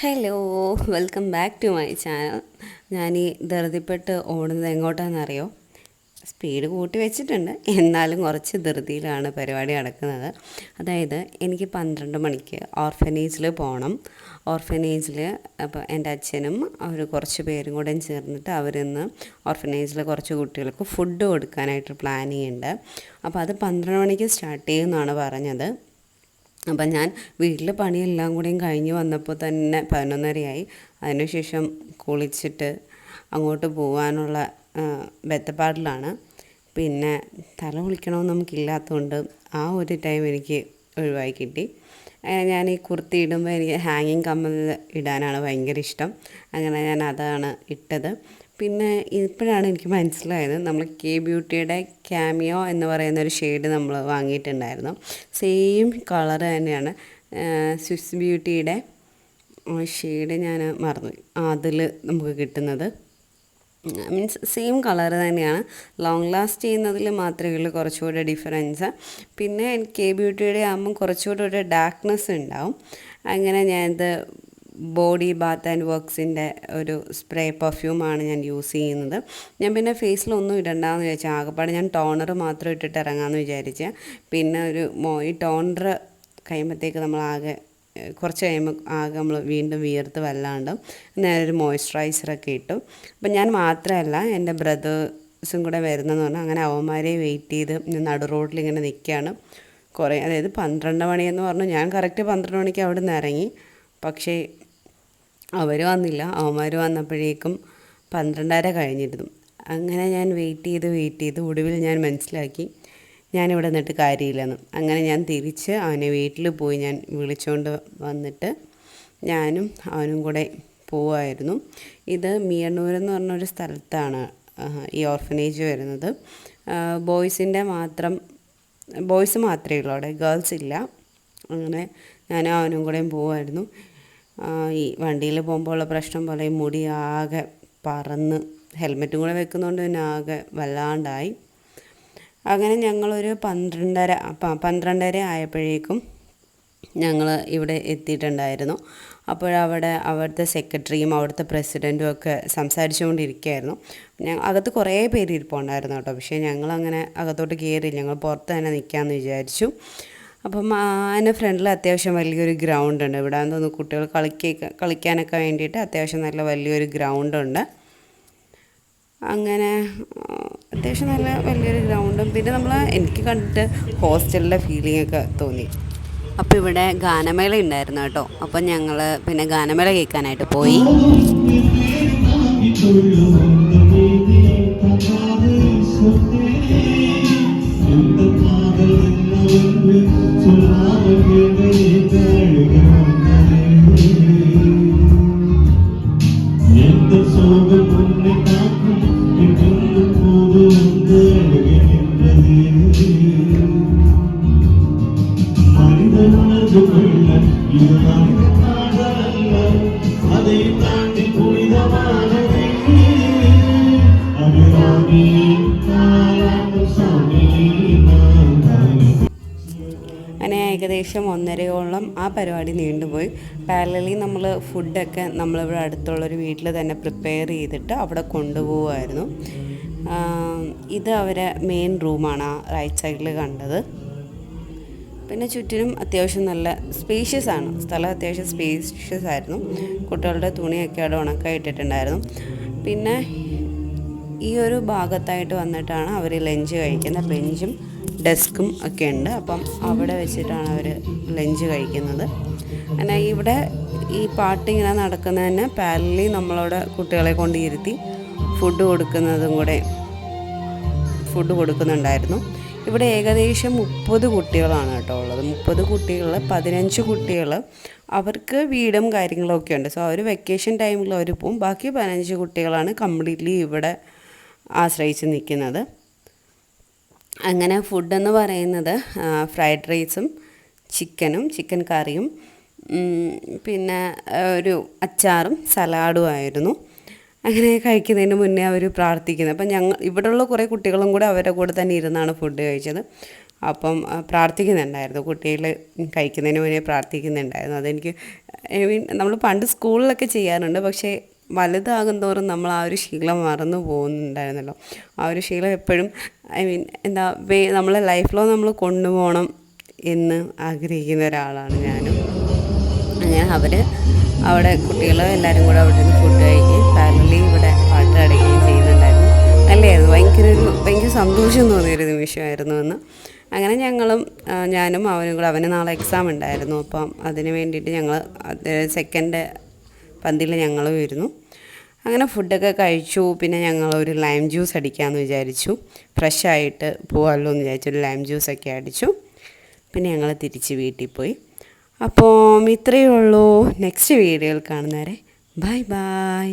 Hello, welcome back to my channel. ഞാൻ ഈ ധൃതിപ്പെട്ട് ഓടുന്നത് എങ്ങോട്ടാണെന്നറിയോ? സ്പീഡ് കൂട്ടി വെച്ചിട്ടുണ്ട്, എന്നാലും കുറച്ച് ധൃതിയിലാണ് പരിപാടി നടക്കുന്നത്. അതായത് എനിക്ക് 12 മണിക്ക് ഓർഫനേജിൽ പോകണം. ഓർഫനേജിൽ അപ്പോൾ എൻ്റെ അച്ഛനും അവർ കുറച്ച് പേരും കൂടെ ചേർന്നിട്ട് അവരിന്ന് ഓർഫനേജിൽ കുറച്ച് കുട്ടികൾക്ക് ഫുഡ് കൊടുക്കാനായിട്ട് പ്ലാനിങ് ഉണ്ട്. അപ്പോൾ അത് 12 മണിക്ക് സ്റ്റാർട്ട് ചെയ്യുമെന്നാണ് പറഞ്ഞത്. അപ്പം ഞാൻ വീട്ടിൽ പണിയെല്ലാം കൂടെയും കഴിഞ്ഞ് വന്നപ്പോൾ തന്നെ 11:30 അതിനുശേഷം കുളിച്ചിട്ട് അങ്ങോട്ട് പോകാനുള്ള ബെത്തപ്പാടിലാണ്. പിന്നെ തല കുളിക്കണമെന്ന് നമുക്കില്ലാത്തതുകൊണ്ട് ആ ഒരു ടൈം എനിക്ക് ഒഴിവായി കിട്ടി. ഞാൻ ഈ കുർത്തി ഇടുമ്പോൾ എനിക്ക് ഹാങ്ങിങ് കമ്മൽ ഇടാനാണ് ഭയങ്കര ഇഷ്ടം. അങ്ങനെ ഞാൻ അതാണ് ഇട്ടത്. പിന്നെ ഇപ്പോഴാണ് എനിക്ക് മനസ്സിലായത്, നമ്മൾ കെ ബ്യൂട്ടിയുടെ ക്യാമിയോ എന്ന് പറയുന്ന ഒരു ഷെയ്ഡ് നമ്മൾ വാങ്ങിയിട്ടുണ്ടായിരുന്നു. സെയിം കളർ തന്നെയാണ് സ്വിസ് ബ്യൂട്ടിയുടെ ഷെയ്ഡ്, ഞാൻ മറന്നു, അതിൽ നമുക്ക് കിട്ടുന്നത്. മീൻസ് സെയിം കളർ തന്നെയാണ്. ലോങ് ലാസ്റ്റ് ചെയ്യുന്നതിൽ മാത്രമേ ഉള്ളൂ കുറച്ചുകൂടെ ഡിഫറൻസ്. പിന്നെ കെ ബ്യൂട്ടിയുടെ ആകുമ്പം കുറച്ചുകൂടെ ഒരു ഡാർക്ക്നെസ് ഉണ്ടാവും. അങ്ങനെ ഞാനിത് ബോഡി ബാത്ത് ആൻഡ് വർക്ക്സിൻ്റെ ഒരു സ്പ്രേ പെർഫ്യൂമാണ് ഞാൻ യൂസ് ചെയ്യുന്നത്. ഞാൻ പിന്നെ ഫേസിലൊന്നും ഇടണ്ടെന്ന് വിചാരിച്ചാൽ, ആകെപ്പാടെ ഞാൻ ടോണർ മാത്രം ഇട്ടിട്ട് ഇറങ്ങാമെന്ന് വിചാരിച്ചാൽ. പിന്നെ ഈ ടോണർ കഴിയുമ്പോഴത്തേക്ക് നമ്മളാകെ കുറച്ച് കഴിയുമ്പോൾ ആകെ നമ്മൾ വീണ്ടും വിയർത്ത് വല്ലാണ്ട് നേരൊരു മോയ്സ്ചറൈസറൊക്കെ ഇട്ടു. അപ്പം ഞാൻ മാത്രമല്ല, എൻ്റെ ബ്രദേഴ്സും കൂടെ വരുന്നതെന്ന് പറഞ്ഞാൽ അങ്ങനെ അവന്മാരെ വെയിറ്റ് ചെയ്ത് നടു റോഡിൽ ഇങ്ങനെ നിൽക്കുകയാണ് കുറേ. അതായത് 12 മണിയെന്ന് പറഞ്ഞു, ഞാൻ കറക്റ്റ് 12 മണിക്ക് അവിടെ നിന്ന് ഇറങ്ങി. പക്ഷേ അവർ വന്നില്ല. അവന്മാർ വന്നപ്പോഴേക്കും 12:30 കഴിഞ്ഞിരുന്നു. അങ്ങനെ ഞാൻ വെയിറ്റ് ചെയ്ത് ഒടുവിൽ ഞാൻ മനസ്സിലാക്കി ഞാനിവിടെ നിന്നിട്ട് കാര്യമില്ലെന്ന്. അങ്ങനെ ഞാൻ തിരിച്ച് അവനെ വീട്ടിൽ പോയി ഞാൻ വിളിച്ചുകൊണ്ട് വന്നിട്ട് ഞാനും അവനും കൂടെ പോവായിരുന്നു. ഇത് മിയണ്ണൂരെന്ന് പറഞ്ഞൊരു സ്ഥലത്താണ് ഈ ഓർഫനേജ് വരുന്നത്. ബോയ്സ് മാത്രമേ ഉള്ളൂ അവിടെ, ഗേൾസ് ഇല്ല. അങ്ങനെ ഞാനും അവനും കൂടെയും പോവായിരുന്നു. ഈ വണ്ടിയിൽ പോകുമ്പോൾ ഉള്ള പ്രശ്നം പോലെ ഈ മുടി ആകെ പറന്ന്, ഹെൽമെറ്റും കൂടെ വെക്കുന്നതുകൊണ്ട് പിന്നെ ആകെ വല്ലാണ്ടായി. അങ്ങനെ ഞങ്ങളൊരു 12:30 ആയപ്പോഴേക്കും ഞങ്ങൾ ഇവിടെ എത്തിയിട്ടുണ്ടായിരുന്നു. അവിടുത്തെ സെക്രട്ടറിയും അവിടുത്തെ പ്രസിഡൻറ്റും ഒക്കെ സംസാരിച്ചുകൊണ്ടിരിക്കുകയായിരുന്നു. അകത്ത് കുറേ പേര് ഇരിപ്പുണ്ടായിരുന്നു കേട്ടോ. പക്ഷേ ഞങ്ങളങ്ങനെ അകത്തോട്ട് കയറിയില്ല, ഞങ്ങൾ പുറത്ത് തന്നെ നിൽക്കാമെന്ന് വിചാരിച്ചു. അപ്പം അതിൻ്റെ ഫ്രണ്ടിൽ അത്യാവശ്യം വലിയൊരു ഗ്രൗണ്ടുണ്ട്. ഇവിടെ തോന്നുന്നു കുട്ടികൾ കളിക്കാനൊക്കെ വേണ്ടിയിട്ട് അത്യാവശ്യം നല്ല വലിയൊരു ഗ്രൗണ്ടുണ്ട്. അങ്ങനെ അത്യാവശ്യം നല്ല വലിയൊരു ഗ്രൗണ്ടും പിന്നെ എനിക്ക് കണ്ടിട്ട് ഹോസ്റ്റലിലെ ഫീലിങ്ങൊക്കെ തോന്നി. അപ്പോൾ ഇവിടെ ഗാനമേള ഉണ്ടായിരുന്നു കേട്ടോ. അപ്പം ഞങ്ങൾ പിന്നെ ഗാനമേള കേൾക്കാനായിട്ട് പോയി. അങ്ങനെ ഏകദേശം 1:30 ആ പരിപാടി നീണ്ടുപോയി. പാരലലി നമ്മൾ ഫുഡൊക്കെ നമ്മളിവിടെ അടുത്തുള്ളൊരു വീട്ടിൽ തന്നെ പ്രിപ്പയർ ചെയ്തിട്ട് അവിടെ കൊണ്ടുപോകുമായിരുന്നു. ഇത് അവരെ മെയിൻ റൂമാണ് ആ റൈറ്റ് സൈഡിൽ കണ്ടത്. പിന്നെ ചുറ്റിനും അത്യാവശ്യം നല്ല സ്പേഷ്യസ് ആണ് സ്ഥലം, അത്യാവശ്യം സ്പേഷ്യസ് ആയിരുന്നു. കുട്ടികളുടെ തുണിയൊക്കെ അവിടെ ഉണക്കാൻ ഇട്ടിട്ടുണ്ടായിരുന്നു. പിന്നെ ഈ ഒരു ഭാഗത്തായിട്ട് വന്നിട്ടാണ് അവർ ലഞ്ച് കഴിക്കുന്നത്. ബെഞ്ചും ഡെസ്കും ഒക്കെ ഉണ്ട്. അപ്പം അവിടെ വെച്ചിട്ടാണ് അവർ ലഞ്ച് കഴിക്കുന്നത്. അങ്ങനെ ഇവിടെ ഈ പാട്ടിങ്ങനെ നടക്കുന്നതന്നെ പാരലി നമ്മളവിടെ കുട്ടികളെ കൊണ്ട് ഇരുത്തി ഫുഡ് കൊടുക്കുന്നുണ്ടായിരുന്നു. ഇവിടെ ഏകദേശം 30 കുട്ടികളാണ് കേട്ടോ ഉള്ളത്. 30 കുട്ടികളിൽ 15 കുട്ടികൾ അവർക്ക് വീടും കാര്യങ്ങളൊക്കെ ഉണ്ട്. സോ അവർ വെക്കേഷൻ ടൈമിൽ അവർ പോവും. ബാക്കി 15 കുട്ടികളാണ് കംപ്ലീറ്റ്ലി ഇവിടെ ആശ്രയിച്ച് നിൽക്കുന്നത്. അങ്ങനെ ഫുഡെന്ന് പറയുന്നത് ഫ്രൈഡ് റൈസും ചിക്കൻ കറിയും പിന്നെ ഒരു അച്ചാറും സലാഡും ആയിരുന്നു. അങ്ങനെ കഴിക്കുന്നതിന് മുന്നേ അവർ പ്രാർത്ഥിക്കുന്നത്. അപ്പം ഇവിടെയുള്ള കുറേ കുട്ടികളും കൂടെ അവരുടെ കൂടെ തന്നെ ഇരുന്നാണ് ഫുഡ് കഴിച്ചത്. അപ്പം പ്രാർത്ഥിക്കുന്നുണ്ടായിരുന്നു, കുട്ടികൾ കഴിക്കുന്നതിന് മുന്നേ പ്രാർത്ഥിക്കുന്നുണ്ടായിരുന്നു. അതെനിക്ക് നമ്മൾ പണ്ട് സ്കൂളിലൊക്കെ ചെയ്യാറുണ്ട്, പക്ഷേ വലുതാകും തോറും നമ്മൾ ആ ഒരു ശീലം മറന്നു പോകുന്നുണ്ടായിരുന്നല്ലോ. ആ ഒരു ശീലം എപ്പോഴും എന്താ നമ്മളെ ലൈഫിലോ നമ്മൾ കൊണ്ടുപോകണം എന്ന് ആഗ്രഹിക്കുന്ന ഒരാളാണ് ഞാനും. അങ്ങനെ അവിടെ കുട്ടികൾ എല്ലാവരും കൂടെ അവിടെ നിന്ന് ഫുഡ് കഴിക്കുകയും പാരലി ഇവിടെ പാട്ട് പാടുകയും ചെയ്യുന്നുണ്ടായിരുന്നു. നല്ലതായിരുന്നു, ഭയങ്കര സന്തോഷം തോന്നിയൊരു നിമിഷമായിരുന്നു എന്ന്. അങ്ങനെ ഞാനും അവനും കൂടെ, അവന് നാളെ എക്സാം ഉണ്ടായിരുന്നു, അപ്പം അതിന് വേണ്ടിയിട്ട് ഞങ്ങൾ സെക്കൻഡ് പന്തിയിൽ ഞങ്ങളും ഇരുന്നു. അങ്ങനെ ഫുഡൊക്കെ കഴിച്ചു. പിന്നെ ഞങ്ങളൊരു ലൈം ജ്യൂസ് അടിക്കാമെന്ന് വിചാരിച്ചു, ഫ്രഷായിട്ട് പോകാമല്ലോ എന്ന് വിചാരിച്ചു. ഒരു ലൈം ജ്യൂസൊക്കെ അടിച്ചു. പിന്നെ ഞങ്ങൾ തിരിച്ച് വീട്ടിൽ പോയി. അപ്പോൾ ഇത്രയേ ഉള്ളൂ. നെക്സ്റ്റ് വീഡിയോയിൽ കാണുന്നവരെ ബൈ ബൈ.